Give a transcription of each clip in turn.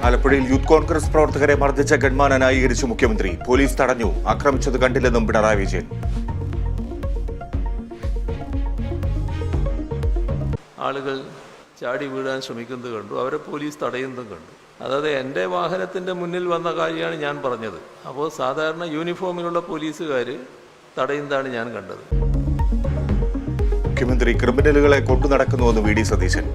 ആലപ്പുഴയിൽ യൂത്ത് കോൺഗ്രസ് പ്രവർത്തകരെ മർദ്ദിച്ച ഗൺമാനെ ന്യായീകരിച്ചു മുഖ്യമന്ത്രി. പോലീസ് തടഞ്ഞു, ആക്രമിച്ചത് കണ്ടില്ലെന്നും പിണറായി വിജയൻ. ആളുകൾ ചാടി വീഴാൻ ശ്രമിക്കുന്നത് കണ്ടു, അവരെ പോലീസ് തടയുന്നതും കണ്ടു. അതായത് എൻ്റെ വാഹനത്തിൻ്റെ മുന്നിൽ വന്ന കാര്യമാണ് ഞാൻ പറഞ്ഞത്. അപ്പോൾ സാധാരണ യൂണിഫോമിലുള്ള പോലീസുകാർ തടയുന്നതാണ് ഞാൻ കണ്ടത്. മുഖ്യമന്ത്രി ക്രിമിനലുകളെ കൊണ്ടു നടക്കുന്നുവെന്ന് വി ഡി സതീശൻ.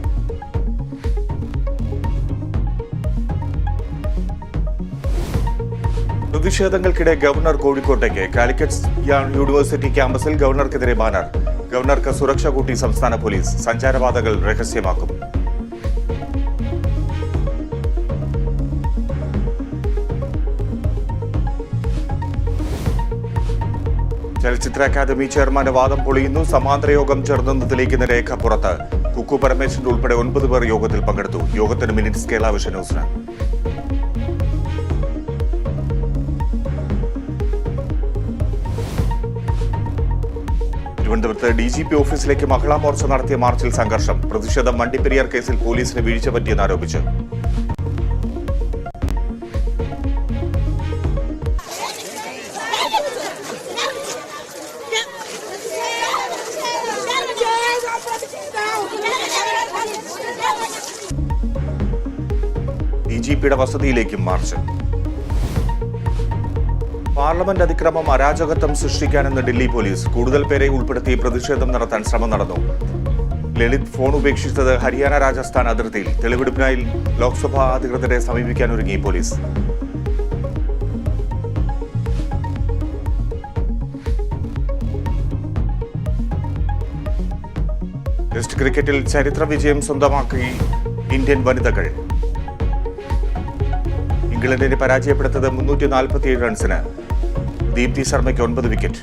പ്രതിഷേധങ്ങൾക്കിടെ ഗവർണർ കോഴിക്കോട്ടേക്ക്. കാലിക്കറ്റ് യൂണിവേഴ്സിറ്റി ക്യാമ്പസിൽ ഗവർണർക്കെതിരെ ബാനർ. ഗവർണർക്ക് സുരക്ഷ കൂട്ടി സംസ്ഥാന പോലീസ്. സഞ്ചാരപാതകൾ രഹസ്യമാക്കും. ചലച്ചിത്ര അക്കാദമി ചെയർമാന്റെ വാദം പൊളിയുന്നു. സമാന്തര യോഗം ചേർന്നെന്ന് തെളിയിക്കുന്ന രേഖ പുറത്ത്. കുക്കു പരമേശ്വരൻ ഉൾപ്പെടെ 9 പേർ യോഗത്തിൽ പങ്കെടുത്തു. യോഗത്തിന് മിനിറ്റ്സ് കേരള വിഷൻ ന്യൂസിന്. തിരുവനന്തപുരത്ത് DGP ഓഫീസിലേക്ക് മഹിളാ മോർച്ച നടത്തിയ മാർച്ചിൽ സംഘർഷം. പ്രതിഷേധം വണ്ടിപ്പെരിയാർ കേസിൽ പോലീസിന് വീഴ്ച പറ്റിയെന്നാരോപിച്ച്. DGPയുടെ വസതിയിലേക്കും മാർച്ച്. പാർലമെന്റ് അതിക്രമം അരാജകത്വം സൃഷ്ടിക്കാനെന്ന് ഡൽഹി പോലീസ്. കൂടുതൽ പേരെ ഉൾപ്പെടുത്തി പ്രതിഷേധം നടത്താൻ ശ്രമം നടന്നു. ലളിത് ഫോൺ ഉപേക്ഷിച്ചത് ഹരിയാന രാജസ്ഥാൻ അതിർത്തിയിൽ. തെളിവെടുപ്പിനായി ലോക്സഭാ അധികൃതരെ സമീപിക്കാനൊരുങ്ങി പോലീസ്. ടെസ്റ്റ് ക്രിക്കറ്റിൽ ചരിത്ര വിജയം സ്വന്തമാക്കി ഇന്ത്യൻ വനിതകൾ. ഇംഗ്ലണ്ടിനെ പരാജയപ്പെടുത്തത് 347 റൺസിന്. ദീപ്തി ശർമ്മയ്ക്ക് 9 വിക്കറ്റ്.